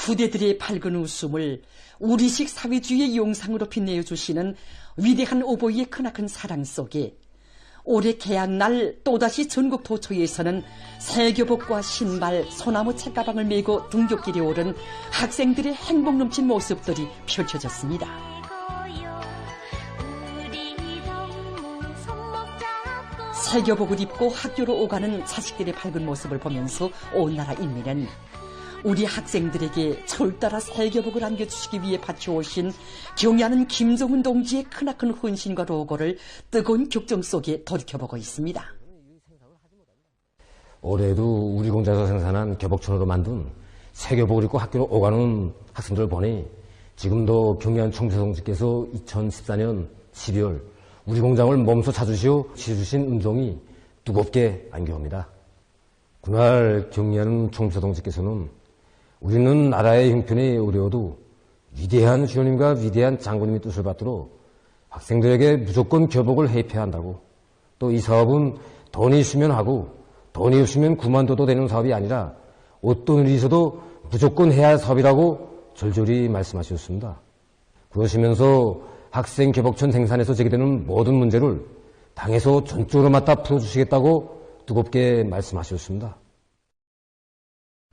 후대들의 밝은 웃음을 우리식 사회주의의 용상으로 빛내어 주시는 위대한 오보이의 크나큰 사랑 속에 올해 개학날 또다시 전국 도처에서는 새 교복과 신발, 소나무 책가방을 메고 등굣길에 오른 학생들의 행복 넘친 모습들이 펼쳐졌습니다. 새 교복을 입고 학교로 오가는 자식들의 밝은 모습을 보면서 온 나라 인민은 우리 학생들에게 철따라 새 교복을 안겨주시기 위해 바쳐오신 경애하는 김정은 동지의 크나큰 헌신과 로고를 뜨거운 격정 속에 돌이켜보고 있습니다. 올해도 우리 공장에서 생산한 교복천으로 만든 새 교복을 입고 학교로 오가는 학생들을 보니 지금도 경애한 총재동지께서 2014년 12월 우리 공장을 몸소 찾으시어 지어주신 은종이 뜨겁게 안겨옵니다. 그날 경애하는 총재동지께서는 우리는 나라의 형편이 어려워도 위대한 주님과 위대한 장군님의 뜻을 받들어 학생들에게 무조건 교복을 해입해야 한다고, 또 이 사업은 돈이 있으면 하고 돈이 없으면 그만둬도 되는 사업이 아니라 어떤 일이 있어도 무조건 해야 할 사업이라고 절절히 말씀하셨습니다. 그러시면서 학생 교복천 생산에서 제기되는 모든 문제를 당에서 전적으로 맡아 풀어주시겠다고 뜨겁게 말씀하셨습니다.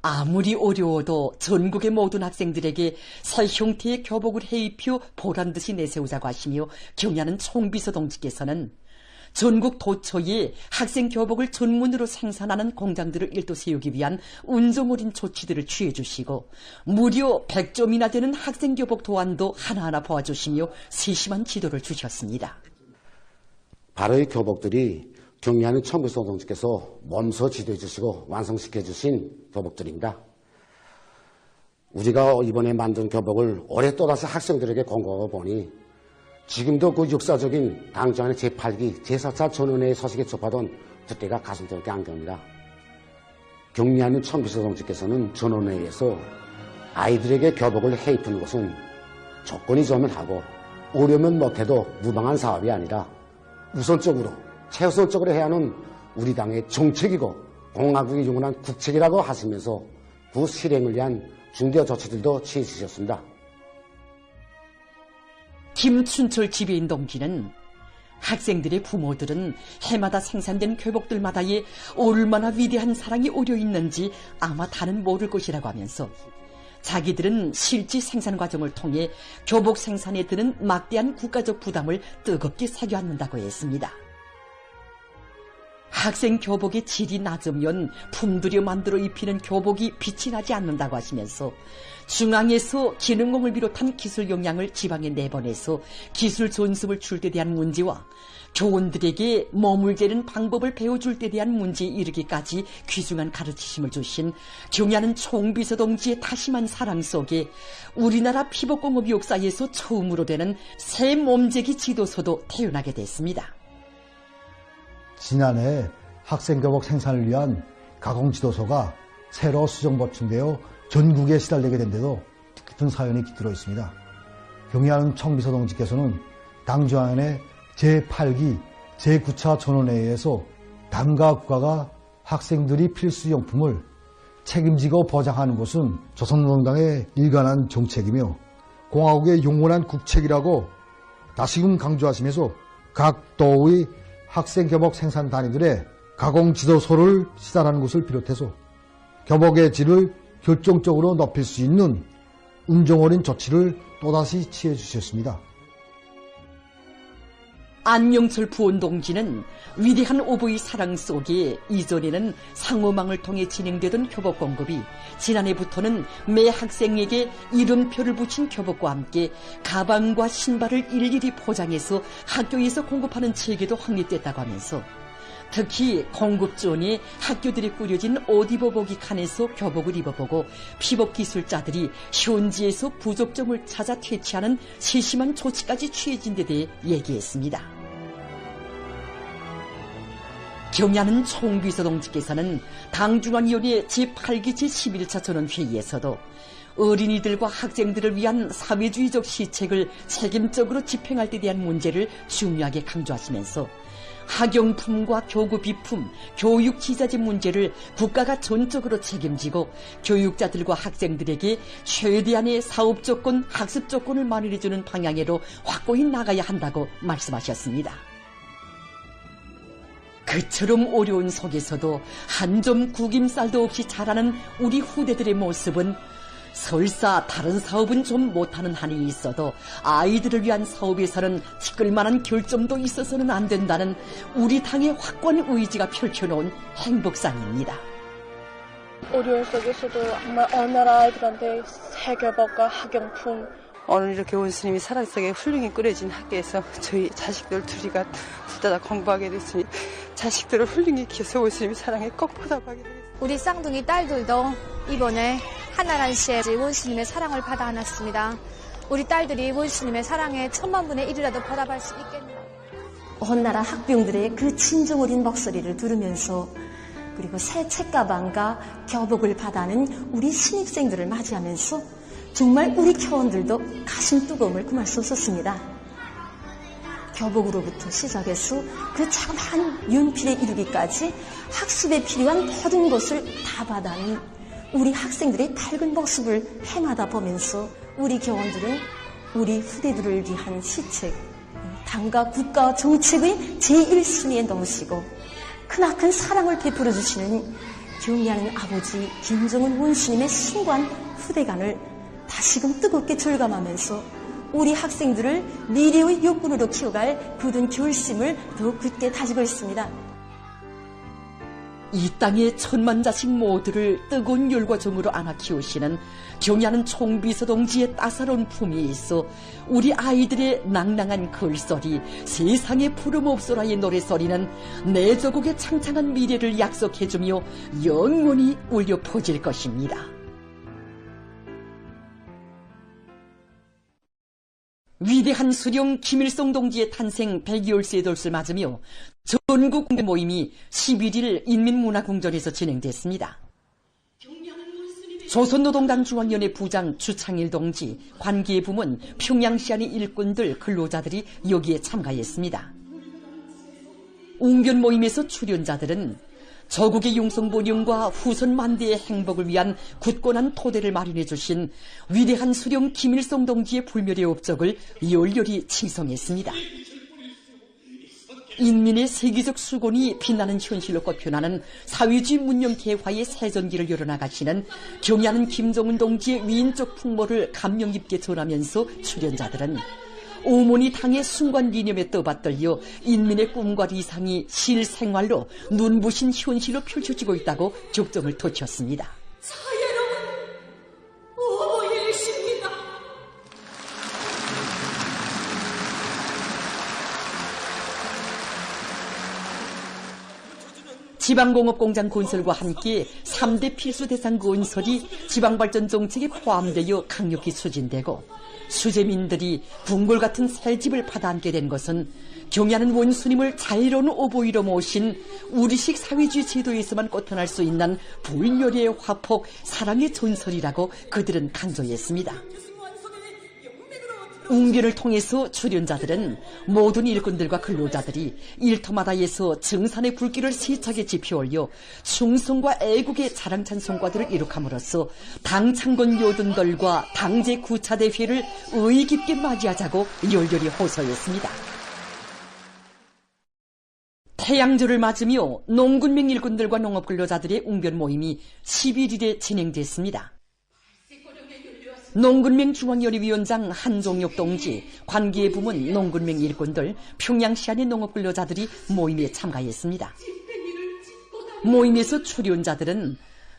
아무리 어려워도 전국의 모든 학생들에게 새 형태의 교복을 해입혀 보란듯이 내세우자고 하시며 경애하는 총비서 동지께서는 전국 도처에 학생 교복을 전문으로 생산하는 공장들을 일도 세우기 위한 운정어린 조치들을 취해주시고 무려 100점이나 되는 학생 교복 도안도 하나하나 보아주시며 세심한 지도를 주셨습니다. 바로 이 교복들이 경애하는 총비서 동지께서 몸소 지도해 주시고 완성시켜 주신 교복들입니다. 우리가 이번에 만든 교복을 올해 또다시 학생들에게 공고하고 보니 지금도 그 역사적인 당중안의 제8기 제4차 전원회의 소식에 접하던 그때가 가슴 뜨겁게 안겨옵니다. 경애하는 총비서 동지께서는 전원회의에서 아이들에게 교복을 해입히는 것은 조건이 좋으면 하고 어려우면 못해도 무방한 사업이 아니라 우선적으로 최우선적으로 해야 하는 우리 당의 정책이고 공화국이 영원한 국책이라고 하시면서 그 실행을 위한 중대 조치들도 취해 주셨습니다. 김춘철 지배인 동지는 학생들의 부모들은 해마다 생산된 교복들마다에 얼마나 위대한 사랑이 오려 있는지 아마 다는 모를 것이라고 하면서 자기들은 실제 생산 과정을 통해 교복 생산에 드는 막대한 국가적 부담을 뜨겁게 새겨안는다고 했습니다. 학생 교복의 질이 낮으면 품들여 만들어 입히는 교복이 빛이 나지 않는다고 하시면서 중앙에서 기능공을 비롯한 기술 역량을 지방에 내보내서 기술 존습을 줄 때 대한 문제와 교원들에게 몸을 재는 방법을 배워줄 때 대한 문제에 이르기까지 귀중한 가르치심을 주신 경애하는 총비서 동지의 다심한 사랑 속에 우리나라 피복공업 역사에서 처음으로 되는 새 몸재기 지도서도 태어나게 됐습니다. 지난해 학생교복 생산을 위한 가공지도서가 새로 수정 보충되어 전국에 시달리게 된 데도 깊은 사연이 깃들어 있습니다. 경애하는 총비서 동지께서는 당중앙의 제8기 제9차 전원회의에서 당과 국가가 학생들이 필수용품을 책임지고 보장하는 것은 조선노동당의 일관한 정책이며 공화국의 영원한 국책이라고 다시금 강조하시면서 각 도의 학생교복 생산 단위들의 가공지도서를 시달하는 것을 비롯해서 교복의 질을 결정적으로 높일 수 있는 운정어린 조치를 또다시 취해 주셨습니다. 안영철 부원동지는 위대한 오보의 사랑 속에 이전에는 상호망을 통해 진행되던 교복 공급이 지난해부터는 매 학생에게 이름표를 붙인 교복과 함께 가방과 신발을 일일이 포장해서 학교에서 공급하는 체계도 확립됐다고 하면서 특히 공급 전에 학교들이 꾸려진 옷 입어보기 칸에서 교복을 입어보고 피복 기술자들이 현지에서 부족점을 찾아 퇴치하는 세심한 조치까지 취해진 데 대해 얘기했습니다. 경애하는 총비서 동지께서는 당중앙위원회 제8기 제11차 전원회의에서도 어린이들과 학생들을 위한 사회주의적 시책을 책임적으로 집행할 때 대한 문제를 중요하게 강조하시면서 학용품과 교구 비품, 교육 지자재 문제를 국가가 전적으로 책임지고 교육자들과 학생들에게 최대한의 사업 조건, 학습 조건을 마련해주는 방향으로 확고히 나가야 한다고 말씀하셨습니다. 그처럼 어려운 속에서도 한 점 구김살도 없이 자라는 우리 후대들의 모습은 설사 다른 사업은 좀 못하는 한이 있어도 아이들을 위한 사업에서는 티끌만한 결점도 있어서는 안 된다는 우리 당의 확고한 의지가 펼쳐놓은 행복상입니다. 어려운 속에서도 정말 어느 나라 아이들한테 세계법과 학용품, 오늘 이렇게 원스님이 사랑 속에 훌륭히 꾸려진 학교에서 저희 자식들 둘이가 둘 다 공부하게 됐으니 자식들을 훌륭히 키워서 원스님이 사랑에 꼭 보답하게 되겠습니다. 우리 쌍둥이 딸들도 이번에 하나란 시에 원스님의 사랑을 받아 안았습니다. 우리 딸들이 원스님의 사랑에 1000만분의 1이라도 보답할 수 있겠네요. 온 나라 학부형들의 그 진정 어린 목소리를 들으면서 그리고 새 책가방과 교복을 받아는 우리 신입생들을 맞이하면서 정말 우리 교원들도 가슴 뜨거움을 금할 수 없었습니다. 교복으로부터 시작해서 그 자그마한 연필에 이르기까지 학습에 필요한 모든 것을 다 받아는 우리 학생들의 밝은 모습을 해마다 보면서 우리 교원들은 우리 후대들을 위한 시책, 당과 국가 정책의 제1순위에 놓으시고 크나큰 사랑을 베풀어 주시는 경의하는 아버지 김정은 원수님의 숭고한 후대간을 다시금 뜨겁게 절감하면서 우리 학생들을 미래의 육군으로 키워갈 굳은 결심을 더욱 굳게 다지고 있습니다. 이 땅의 천만 자식 모두를 뜨거운 열과 정으로 안아 키우시는 경의하는 총비서 동지의 따사로운 품이 있어 우리 아이들의 낭낭한 글소리, 세상의 푸름없소라의 노래소리는 내 조국의 창창한 미래를 약속해주며 영원히 울려 퍼질 것입니다. 위대한 수령 김일성 동지의 탄생 100여일째 돌을 맞으며 전국 모임이 11일 인민문화궁전에서 진행됐습니다. 조선노동당 중앙위원회 부장 주창일 동지, 관계 부문, 평양시안의 일꾼들, 근로자들이 여기에 참가했습니다. 웅변 모임에서 출연자들은 저국의 용성본영과 후손 만대의 행복을 위한 굳건한 토대를 마련해 주신 위대한 수령 김일성 동지의 불멸의 업적을 열렬히 칭송했습니다. 인민의 세계적 수곤이 빛나는 현실로 꼽혀나는 사회주의 문명 개화의 새전기를 열어나가시는 경의하는 김정은 동지의 위인적 풍모를 감명 깊게 전하면서 출연자들은 오모니 당의 순간 이념에 떠받들려 인민의 꿈과理想이 실생활로 눈부신 현실로 펼쳐지고 있다고 격정을 토쳤습니다. 사예로운 오모일십니다. 지방공업공장 건설과 함께 3대 필수 대상 건설이 지방발전 정책에 포함되어 강력히 추진되고 수재민들이 궁궐 같은 새 집을 받아안게 된 것은 경의하는 원수님을 자유로운 오보이로 모신 우리식 사회주의 제도에서만 꽃펴날 수 있는 불멸의 화폭, 사랑의 전설이라고 그들은 강조했습니다. 웅변을 통해서 출연자들은 모든 일꾼들과 근로자들이 일터마다에서 정산의 불길을 세차게 지펴올려 충성과 애국의 자랑찬 성과들을 이룩함으로써 당 창건 요든들과 당제 구차대회를 의의 깊게 맞이하자고 열렬히 호소했습니다. 태양절을 맞으며 농군맹 일꾼들과 농업근로자들의 웅변 모임이 11일에 진행됐습니다. 농군맹 중앙위원회 위원장 한종혁 동지, 관계 부문 농군맹 일꾼들, 평양시안의 농업근로자들이 모임에 참가했습니다. 모임에서 출연자들은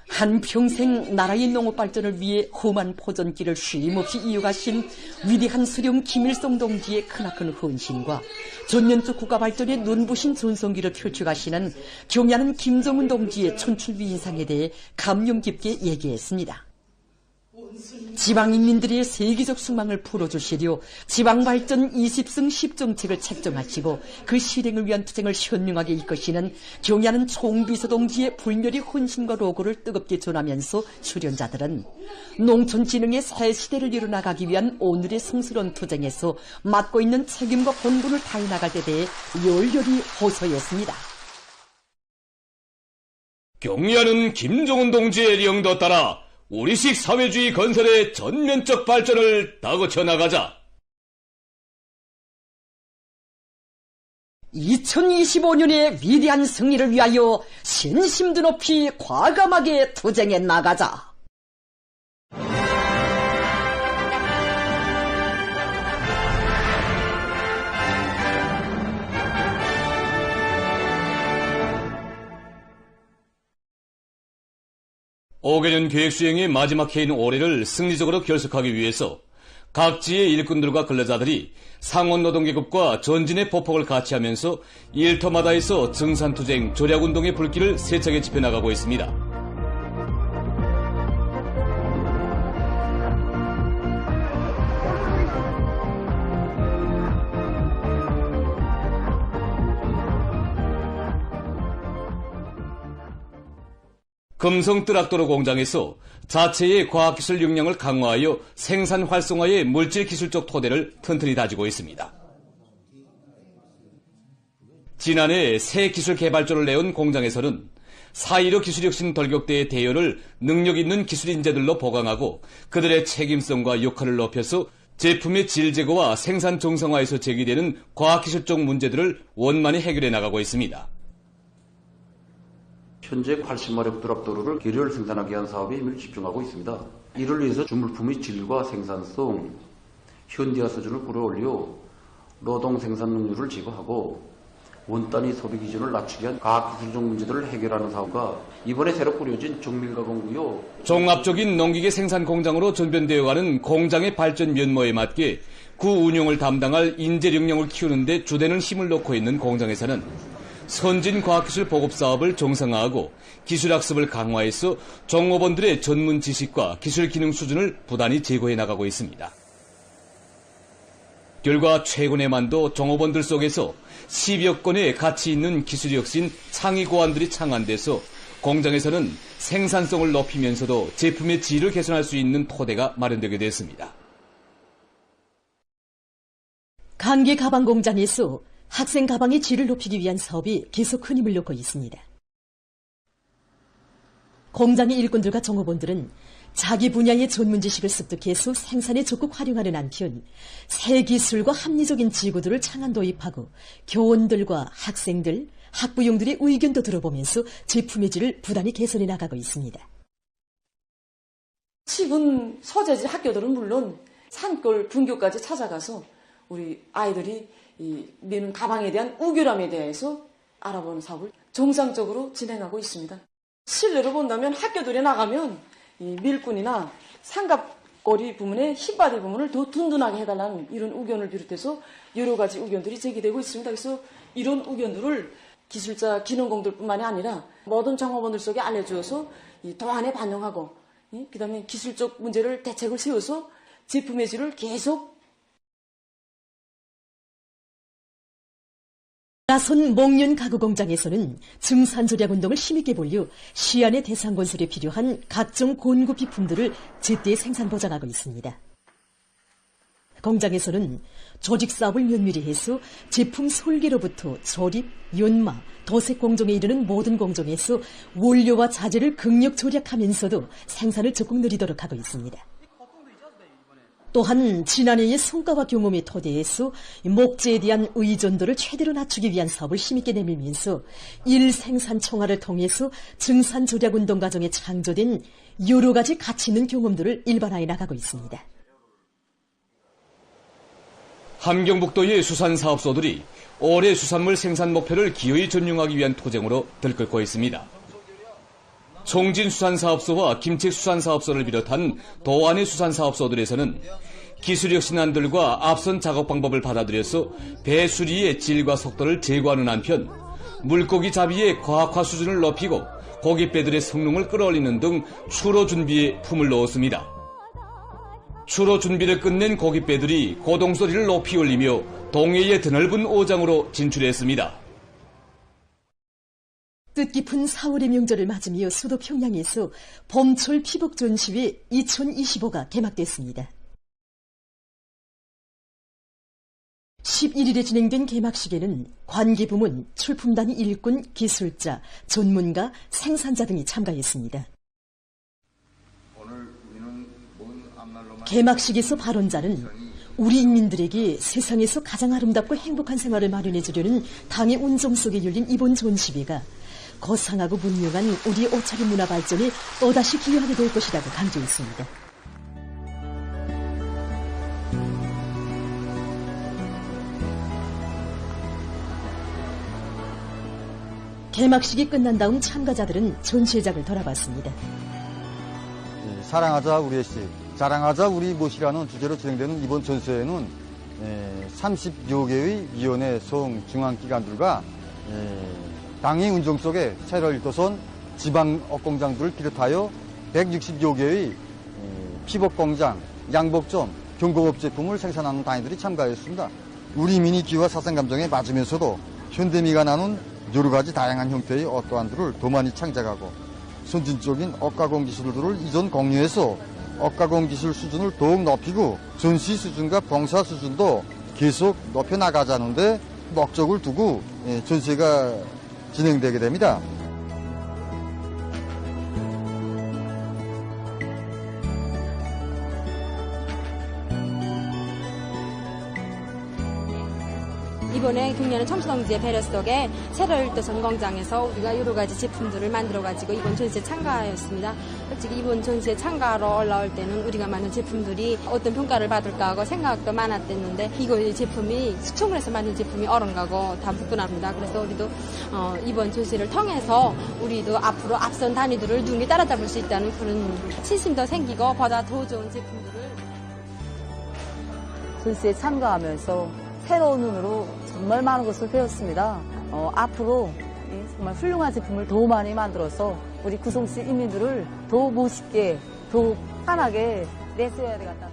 한평생 나라의 농업발전을 위해 험한 포전길을 쉼없이 이어가신 위대한 수령 김일성 동지의 크나큰 헌신과 전년적 국가발전의 눈부신 전성기를 펼쳐가시는 경의하는 김정은 동지의 천출비 인상에 대해 감명 깊게 얘기했습니다. 지방인민들의 세계적 숙망을 풀어주시려 지방발전 20승 10정책을 책정하시고 그 실행을 위한 투쟁을 현명하게 이끄시는 경야는 총비서동지의 불멸의 헌신과 로고를 뜨겁게 전하면서 출연자들은 농촌진흥의 새 시대를 이뤄나가기 위한 오늘의 성스러운 투쟁에서 맡고 있는 책임과 본분을 다해 나갈 데 대해 열렬히 호소했습니다. 경야는 김정은 동지의령도 따라 우리식 사회주의 건설의 전면적 발전을 다그쳐 나가자. 2025년의 위대한 승리를 위하여 신심도 높이 과감하게 투쟁해 나가자. 오개년 계획수행의 마지막 해인 올해를 승리적으로 결석하기 위해서 각지의 일꾼들과 근로자들이 상원노동계급과 전진의 보폭을 같이 하면서 일터마다에서 증산투쟁, 절약운동의 불길을 세차게 지펴나가고 있습니다. 금성 뜨락도로 공장에서 자체의 과학기술 역량을 강화하여 생산 활성화의 물질기술적 토대를 튼튼히 다지고 있습니다. 지난해 새 기술 개발조를 내온 공장에서는 4.15 기술혁신 돌격대의 대열을 능력 있는 기술 인재들로 보강하고 그들의 책임성과 역할을 높여서 제품의 질 제고와 생산 정성화에서 제기되는 과학기술적 문제들을 원만히 해결해 나가고 있습니다. 현재 80마력 드랍도로를 계열 생산하기 위한 사업에 힘을 집중하고 있습니다. 이를 위해서 주물품의 질과 생산성, 현대화 수준을 끌어올려 노동 생산 능률을 제고하고 원단위 소비 기준을 낮추기 위한 과학기술적 문제들을 해결하는 사업과 이번에 새로 꾸려진 정밀가공구요 종합적인 농기계 생산 공장으로 전변되어가는 공장의 발전 면모에 맞게 그 운영을 담당할 인재 역량을 키우는 데 주되는 힘을 놓고 있는 공장에서는 선진 과학기술 보급 사업을 정상화하고 기술학습을 강화해서 종업원들의 전문 지식과 기술 기능 수준을 부단히 제고해 나가고 있습니다. 결과 최근에만도 종업원들 속에서 10여 건의 가치 있는 기술혁신 창의 고안들이 창안돼서 공장에서는 생산성을 높이면서도 제품의 질을 개선할 수 있는 토대가 마련되게 됐습니다. 강계 가방 공장에서 학생 가방의 질을 높이기 위한 사업이 계속 큰 힘을 놓고 있습니다. 공장의 일꾼들과 종업원들은 자기 분야의 전문 지식을 습득해서 생산에 적극 활용하는 한편 새 기술과 합리적인 지구들을 창안 도입하고 교원들과 학생들, 학부용들의 의견도 들어보면서 제품의 질을 부단히 개선해 나가고 있습니다. 시군 서재지 학교들은 물론 산골 분교까지 찾아가서 우리 아이들이 미는 가방에 대한 우결함에 대해서 알아보는 사업을 정상적으로 진행하고 있습니다. 실내로 본다면 학교들에 나가면 이 밀꾼이나 삼갑거리 부문의 힙바디 부문을 더 든든하게 해달라는 이런 의견을 비롯해서 여러 가지 의견들이 제기되고 있습니다. 그래서 이런 의견들을 기술자 기능공들뿐만이 아니라 모든 종업원들 속에 알려주어서 이 도안에 반영하고 그다음에 기술적 문제를 대책을 세워서 제품의 질을 계속 나선 목련 가구 공장에서는 증산절약 운동을 힘있게 벌여 시안의 대상 건설에 필요한 각종 곤구 비품들을 제때 생산 보장하고 있습니다. 공장에서는 조직 사업을 면밀히 해서 제품 설계로부터 조립, 연마, 도색 공정에 이르는 모든 공정에서 원료와 자재를 극력 절약하면서도 생산을 적극 늘리도록 하고 있습니다. 또한 지난해의 성과와 경험의 토대에서 목재에 대한 의존도를 최대로 낮추기 위한 사업을 힘있게 내밀면서 일생산 총화를 통해서 증산 절약 운동 과정에 창조된 여러 가지 가치 있는 경험들을 일반화해 나가고 있습니다. 함경북도의 수산사업소들이 올해 수산물 생산 목표를 기어이 전용하기 위한 투쟁으로 들끓고 있습니다. 총진수산사업소와 김책수산사업소를 비롯한 도안의 수산사업소들에서는 기술혁신안들과 앞선 작업 방법을 받아들여서 배 수리의 질과 속도를 제고하는 한편 물고기 잡이의 과학화 수준을 높이고 고깃배들의 성능을 끌어올리는 등 추로 준비에 품을 넣었습니다. 추로 준비를 끝낸 고깃배들이 고동소리를 높이 울리며 동해의 드넓은 오장으로 진출했습니다. 뜻깊은 4월의 명절을 맞으며 수도 평양에서 봄철 피복 전시회 2025가 개막됐습니다. 11일에 진행된 개막식에는 관계부문, 출품단위 일꾼, 기술자, 전문가, 생산자 등이 참가했습니다. 개막식에서 발언자는 우리 인민들에게 세상에서 가장 아름답고 행복한 생활을 마련해 주려는 당의 운정 속에 열린 이번 전시회가 거상하고 문명한 우리의 옷차림 문화 발전에 또다시 기여하게 될 것이라고 강조했습니다. 개막식이 끝난 다음 참가자들은 전시회장을 돌아봤습니다. 사랑하자 우리의 씨, 자랑하자 우리 못이라는 주제로 진행되는 이번 전시회에는 30여 개의 위원회 송 중앙기관들과 당의 운정 속에 세월 일도선 지방 업공장들을 비롯하여 160여 개의 피복공장, 양복점, 경공업 제품을 생산하는 단위들이 참가했습니다. 우리 민의 기후와 사상감정에 맞으면서도 현대미가 나눈 여러 가지 다양한 형태의 옷가운들을 더 많이 창작하고 선진적인 옷가공 기술들을 이전 공유해서 옷가공 기술 수준을 더욱 높이고 전시 수준과 봉사 수준도 계속 높여나가자는데 목적을 두고 전시회가 진행되게 됩니다. 이번에 경리하는 청소동지의 배려 속에 세월일도 전공장에서 우리가 여러 가지 제품들을 만들어가지고 이번 전시에 참가하였습니다. 솔직히 이번 전시에 참가하러 올라올 때는 우리가 만든 제품들이 어떤 평가를 받을까 하고 생각도 많았댔는데 이거 제품이 수청을 해서 만든 제품이 어른가고 다 부끄럽습니다. 그래서 우리도 이번 전시를 통해서 우리도 앞으로 앞선 단위들을 눈에 따라잡을 수 있다는 그런 신심도 생기고 보다 더 좋은 제품들을 전시에 참가하면서 새로운 눈으로 정말 많은 것을 배웠습니다. 앞으로 정말 훌륭한 제품을 더 많이 만들어서 우리 구성시 인민들을 더 멋있게, 더 편하게 내세워야 되겠다.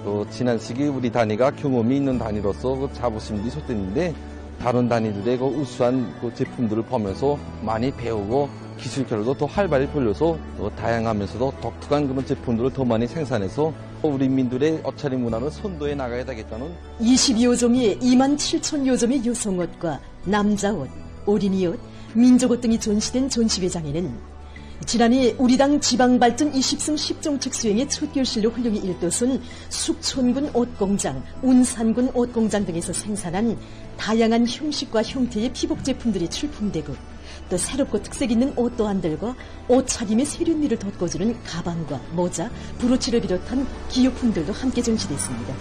또 지난 시기 우리 단위가 경험이 있는 단위로서 그 자부심도 있었는데 다른 단위들의 그 우수한 그 제품들을 보면서 많이 배우고 기술 결도 더 활발히 벌려서 다양하면서도 독특한 그런 제품들을 더 많이 생산해서 우리 민들의 옷차림 문화를 선도해 나가야 되겠다는 22여 종의 2만 7천여 점의 여성옷과 남자옷, 어린이옷, 민족옷 등이 전시된 전시회장에는 지난해 우리 당 지방발전 20승 10종책 수행의 첫 결실로 훌륭히 일도선 숙촌군 옷공장, 운산군 옷공장 등에서 생산한 다양한 형식과 형태의 피복 제품들이 출품되고 또 새롭고 특색 있는 옷도안들과 옷차림의 세련미를 돋궈주는 가방과 모자, 브로치를 비롯한 기용품들도 함께 전시됐습니다.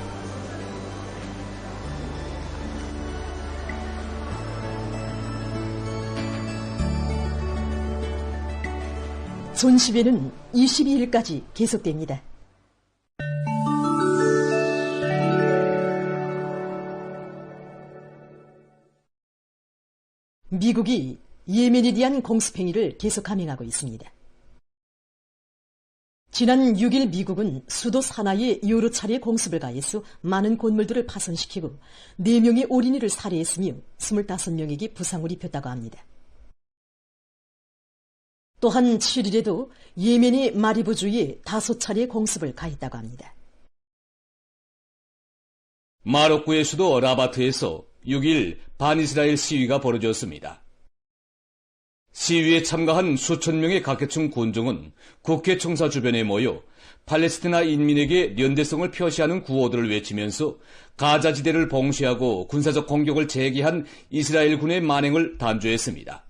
전시회는 22일까지 계속됩니다. 미국이 예멘에 대한 공습행위를 계속 감행하고 있습니다. 지난 6일 미국은 수도 사나이에 여러 차례 공습을 가해서 많은 건물들을 파손시키고 4명의 어린이를 살해했으며 25명에게 부상을 입혔다고 합니다. 또한 7일에도 예멘의 마리브주에 5차례 공습을 가했다고 합니다. 마로코의 수도 라바트에서 6일 반이스라엘 시위가 벌어졌습니다. 시위에 참가한 수천 명의 각계층 군중은 국회 청사 주변에 모여 팔레스티나 인민에게 연대성을 표시하는 구호들을 외치면서 가자지대를 봉쇄하고 군사적 공격을 재개한 이스라엘 군의 만행을 단죄했습니다.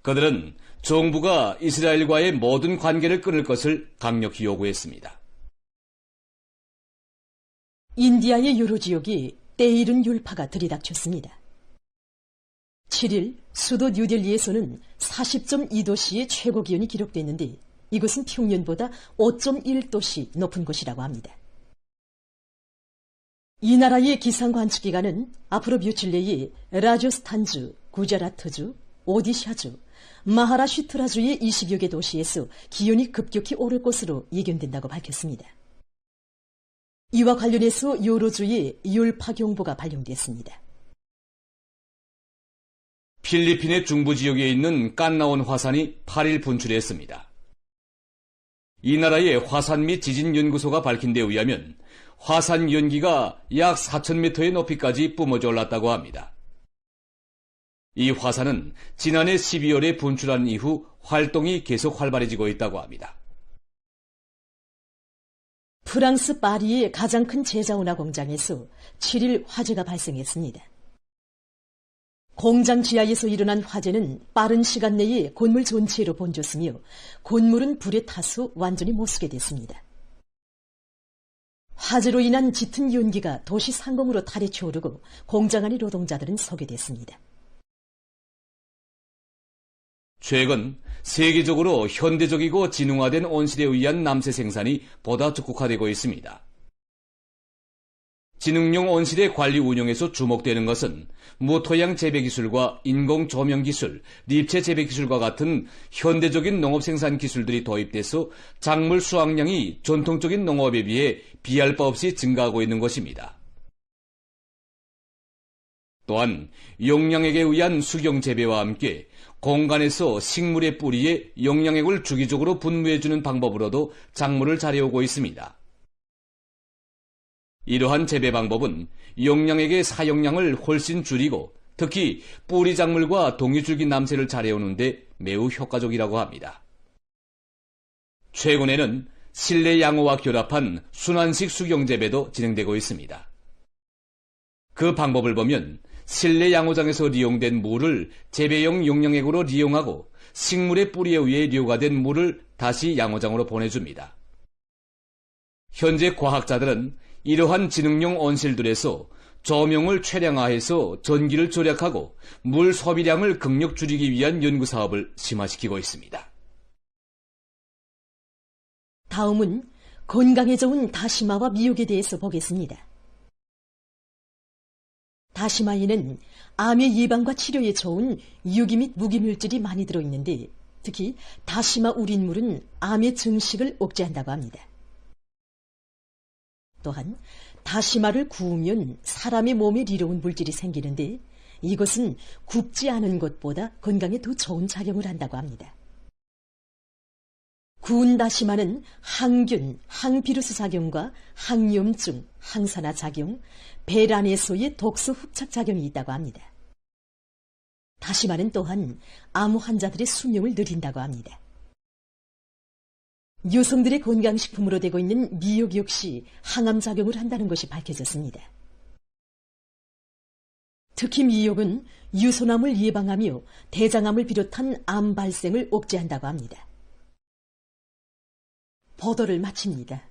그들은 정부가 이스라엘과의 모든 관계를 끊을 것을 강력히 요구했습니다. 인디아의 여러 지역이 때이른 율파가 들이닥쳤습니다. 7일 수도 뉴델리에서는 40.2도씨의 최고 기온이 기록됐는데 이곳은 평년보다 5.1도씨 높은 곳이라고 합니다. 이 나라의 기상관측기관은 앞으로 며칠 내에 라조스탄주, 구자라트주, 오디샤주, 마하라슈트라주의 20여 개 도시에서 기온이 급격히 오를 것으로 예견된다고 밝혔습니다. 이와 관련해서 여러 주의 율파 경보가 발령됐습니다. 필리핀의 중부 지역에 있는 깐나온 화산이 8일 분출했습니다. 이 나라의 화산 및 지진 연구소가 밝힌 데 의하면 화산 연기가 약 4,000m의 높이까지 뿜어져 올랐다고 합니다. 이 화산은 지난해 12월에 분출한 이후 활동이 계속 활발해지고 있다고 합니다. 프랑스 파리의 가장 큰 제자운하 공장에서 7일 화재가 발생했습니다. 공장 지하에서 일어난 화재는 빠른 시간 내에 건물 전체로 번졌으며 건물은 불에 타서 완전히 못쓰게 됐습니다. 화재로 인한 짙은 연기가 도시 상공으로 타리쳐 오르고 공장 안의 노동자들은 소개됐습니다. 최근 세계적으로 현대적이고 지능화된 온실에 의한 남새 생산이 보다 적극화되고 있습니다. 지능용 온실의 관리 운영에서 주목되는 것은 무토양 재배 기술과 인공 조명 기술, 립체 재배 기술과 같은 현대적인 농업 생산 기술들이 도입돼서 작물 수확량이 전통적인 농업에 비해 비할 바 없이 증가하고 있는 것입니다. 또한 용량액에 의한 수경 재배와 함께 공간에서 식물의 뿌리에 영양액을 주기적으로 분무해주는 방법으로도 작물을 잘해오고 있습니다. 이러한 재배 방법은 용량액의 사용량을 훨씬 줄이고 특히 뿌리 작물과 동이줄기 남새를 잘해오는데 매우 효과적이라고 합니다. 최근에는 실내 양호와 결합한 순환식 수경 재배도 진행되고 있습니다. 그 방법을 보면 실내 양호장에서 리용된 물을 재배용 용량액으로 리용하고 식물의 뿌리에 의해 료가 된 물을 다시 양호장으로 보내줍니다. 현재 과학자들은 이러한 지능용 온실들에서 조명을 최량화해서 전기를 절약하고 물 소비량을 극력 줄이기 위한 연구사업을 심화시키고 있습니다. 다음은 건강에 좋은 다시마와 미역에 대해서 보겠습니다. 다시마에는 암의 예방과 치료에 좋은 유기 및 무기물질이 많이 들어있는데 특히 다시마 우린물은 암의 증식을 억제한다고 합니다. 또한 다시마를 구우면 사람의 몸에 이로운 물질이 생기는데 이것은 굽지 않은 것보다 건강에 더 좋은 작용을 한다고 합니다. 구운 다시마는 항균, 항비루스 작용과 항염증, 항산화 작용, 배란에서의 독소 흡착 작용이 있다고 합니다. 다시마는 또한 암 환자들의 수명을 늘린다고 합니다. 여성들의 건강식품으로 되고 있는 미역 역시 항암 작용을 한다는 것이 밝혀졌습니다. 특히 미역은 유선암을 예방하며 대장암을 비롯한 암 발생을 억제한다고 합니다. 보도를 마칩니다.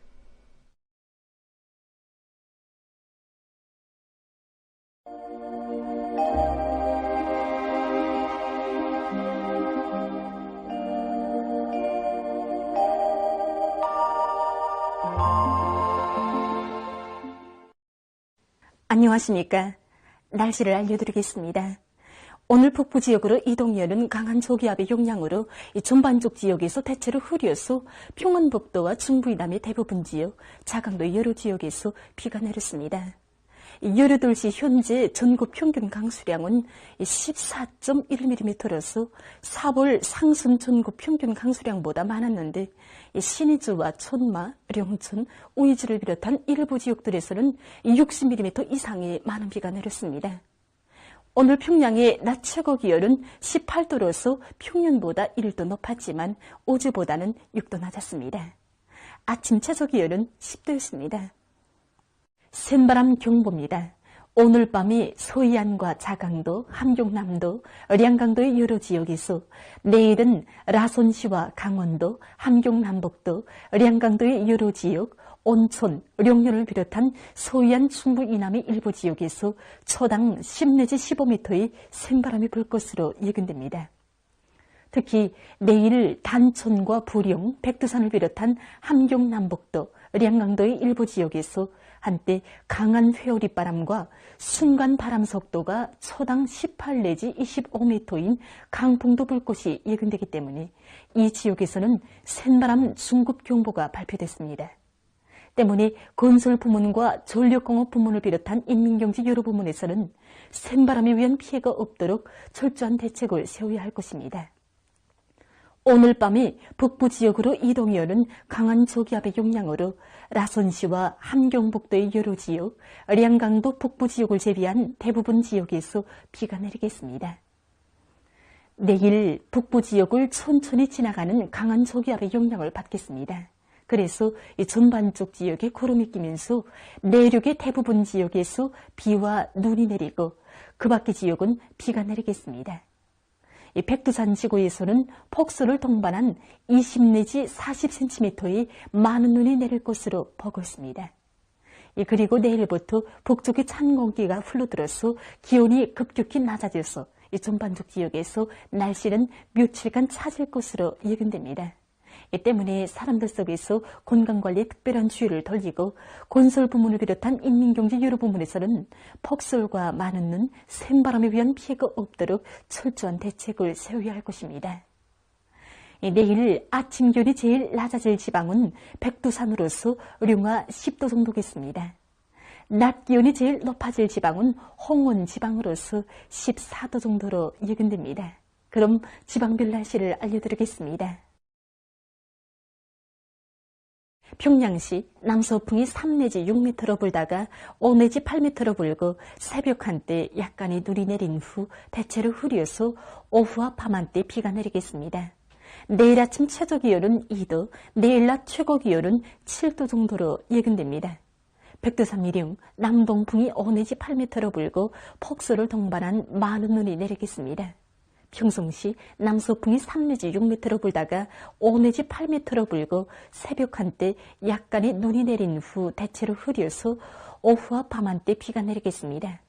안녕하십니까. 날씨를 알려드리겠습니다. 오늘 북부 지역으로 이동해오는 강한 저기압의 영향으로 이 전반적 지역에서 대체로 흐려서 평안북도와 중부이남의 대부분 지역, 자강도 여러 지역에서 비가 내렸습니다. 여러 도시 현재 전국 평균 강수량은 14.1mm로서 4월 상순 전국 평균 강수량보다 많았는데 신의주와 천마, 령천, 우이주를 비롯한 일부 지역들에서는 60mm 이상의 많은 비가 내렸습니다. 오늘 평양의 낮 최고 기온은 18도로서 평년보다 1도 높았지만 어제보다는 6도 낮았습니다. 아침 최저 기온은 10도였습니다. 센바람 경보입니다. 오늘 밤이 소이안과 자강도, 함경남도, 량강도의 여러 지역에서 내일은 라손시와 강원도, 함경남북도, 량강도의 여러 지역, 온천, 령년을 비롯한 소이안 중부 이남의 일부 지역에서 초당 10 내지 15m의 생바람이 불 것으로 예견됩니다. 특히 내일 단천과 부령, 백두산을 비롯한 함경남북도, 량강도의 일부 지역에서 한때 강한 회오리바람과 순간 바람 속도가 초당 18 내지 25m인 강풍도 불 것이 예견되기 때문에 이 지역에서는 센바람 중급경보가 발표됐습니다. 때문에 건설 부문과 전력공업 부문을 비롯한 인민경제 여러 부문에서는 샘바람에 의한 피해가 없도록 철저한 대책을 세워야 할 것입니다. 오늘 밤에 북부 지역으로 이동해 오는 강한 저기압의 영향으로 라선시와 함경북도의 여러 지역, 량강도 북부 지역을 제외한 대부분 지역에서 비가 내리겠습니다. 내일 북부 지역을 천천히 지나가는 강한 저기압의 영향을 받겠습니다. 그래서 이 전반쪽 지역에 구름이 끼면서 내륙의 대부분 지역에서 비와 눈이 내리고 그 밖의 지역은 비가 내리겠습니다. 이 백두산 지구에서는 폭설을 동반한 20 내지 40cm의 많은 눈이 내릴 것으로 보고 있습니다. 그리고 내일부터 북쪽의 찬 공기가 흘러들어서 기온이 급격히 낮아져서 이 전반적 지역에서 날씨는 며칠간 차질 것으로 예견됩니다. 이 때문에 사람들 속에서 건강관리에 특별한 주의를 돌리고 건설 부문을 비롯한 인민경제 여러 부문에서는 폭설과 많은 눈, 샘바람에 의한 피해가 없도록 철저한 대책을 세워야 할 것입니다. 내일 아침 기온이 제일 낮아질 지방은 백두산으로서 룡화 10도 정도겠습니다. 낮 기온이 제일 높아질 지방은 홍원 지방으로서 14도 정도로 예견됩니다. 그럼 지방별 날씨를 알려드리겠습니다. 평양시 남서풍이 3 내지 6m로 불다가 5 내지 8m로 불고 새벽 한때 약간의 눈이 내린 후 대체로 흐려서 오후와 밤 한때 비가 내리겠습니다. 내일 아침 최저기온은 2도, 내일 낮 최고기온은 7도 정도로 예견됩니다. 백두산 미령 남동풍이 5 내지 8m로 불고 폭설을 동반한 많은 눈이 내리겠습니다. 평성시 남서풍이 3 내지 6m로 불다가 5 내지 8m로 불고 새벽 한때 약간의 눈이 내린 후 대체로 흐려서 오후와 밤 한때 비가 내리겠습니다.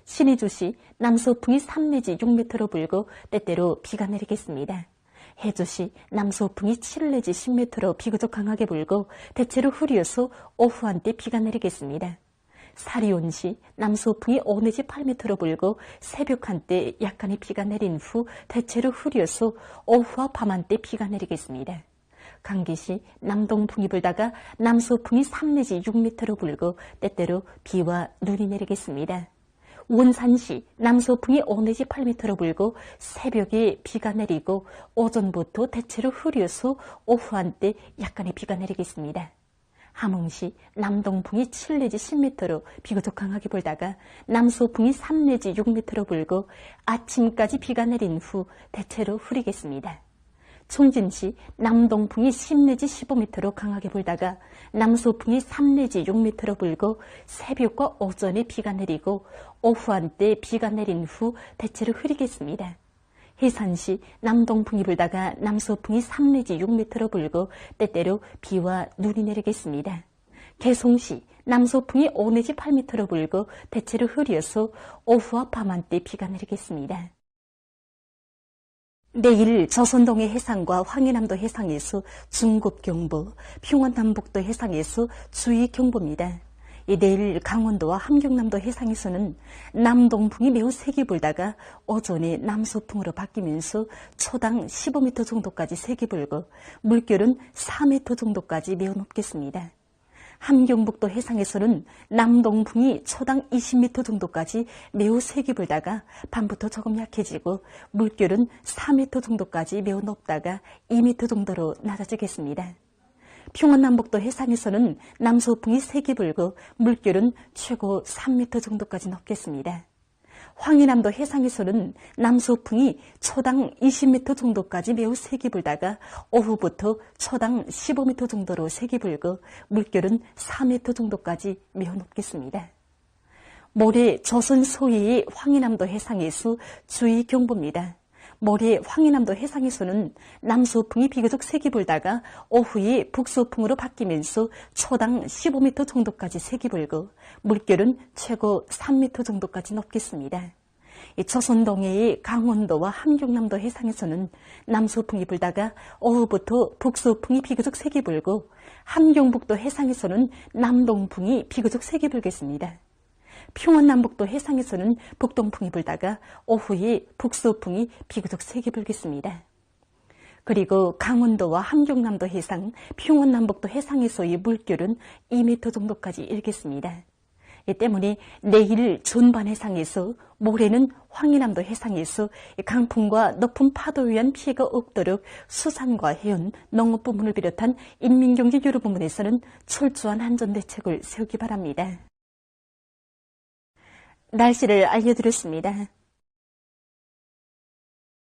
신의주시 남서풍이 3 내지 6m로 불고 때때로 비가 내리겠습니다. 해주시 남서풍이 7 내지 10m로 비교적 강하게 불고 대체로 흐려서 오후 한때 비가 내리겠습니다. 사리온시 남서풍이 5 내지 8m로 불고 새벽 한때 약간의 비가 내린 후 대체로 흐려서 오후와 밤 한때 비가 내리겠습니다. 강기시 남동풍이 불다가 남서풍이 3 내지 6m로 불고 때때로 비와 눈이 내리겠습니다. 원산시 남서풍이 5 내지 8m로 불고 새벽에 비가 내리고 오전부터 대체로 흐려서 오후 한때 약간의 비가 내리겠습니다. 함흥시 남동풍이 7 내지 10m로 비교적 강하게 불다가 남서풍이 3 내지 6m로 불고 아침까지 비가 내린 후 대체로 흐리겠습니다. 총진시 남동풍이 10 내지 15m로 강하게 불다가 남서풍이 3 내지 6m로 불고 새벽과 오전에 비가 내리고 오후 한때 비가 내린 후 대체로 흐리겠습니다. 해산시 남동풍이 불다가 남서풍이 3 내지 6m로 불고 때때로 비와 눈이 내리겠습니다. 개송시 남서풍이 5 내지 8m로 불고 대체로 흐려서 오후와 밤 한때 비가 내리겠습니다. 내일 조선동해 해상과 황해남도 해상에서 중급경보, 평안남북도 해상에서 주의경보입니다. 내일 강원도와 함경남도 해상에서는 남동풍이 매우 세게 불다가 오전에 남서풍으로 바뀌면서 초당 15m 정도까지 세게 불고 물결은 4m 정도까지 매우 높겠습니다. 함경북도 해상에서는 남동풍이 초당 20m 정도까지 매우 세게 불다가 밤부터 조금 약해지고 물결은 4m 정도까지 매우 높다가 2m 정도로 낮아지겠습니다. 평안남북도 해상에서는 남서풍이 세게 불고 물결은 최고 3m 정도까지 높겠습니다. 황해남도 해상에서는 남서풍이 초당 20m 정도까지 매우 세게 불다가 오후부터 초당 15m 정도로 세게 불고 물결은 4m 정도까지 매우 높겠습니다. 모레 조선 소해의 황해남도 해상에서 주의경보입니다. 모레 황해남도 해상에서는 남서풍이 비교적 세게 불다가 오후에 북서풍으로 바뀌면서 초당 15m 정도까지 세게 불고 물결은 최고 3m 정도까지 높겠습니다. 조선 동해의 강원도와 함경남도 해상에서는 남서풍이 불다가 오후부터 북서풍이 비교적 세게 불고 함경북도 해상에서는 남동풍이 비교적 세게 불겠습니다. 평안남북도 해상에서는 북동풍이 불다가 오후에 북서풍이 비교적 세게 불겠습니다. 그리고 강원도와 함경남도 해상, 평원남북도 해상에서의 물결은 2m 정도까지 일겠습니다. 이 때문에 내일 존반 해상에서, 모레는 황해남도 해상에서 강풍과 높은 파도에 의한 피해가 없도록 수산과 해운, 농업 부문을 비롯한 인민경제 여러 부문에서는 철저한 안전대책을 세우기 바랍니다. 날씨를 알려드렸습니다.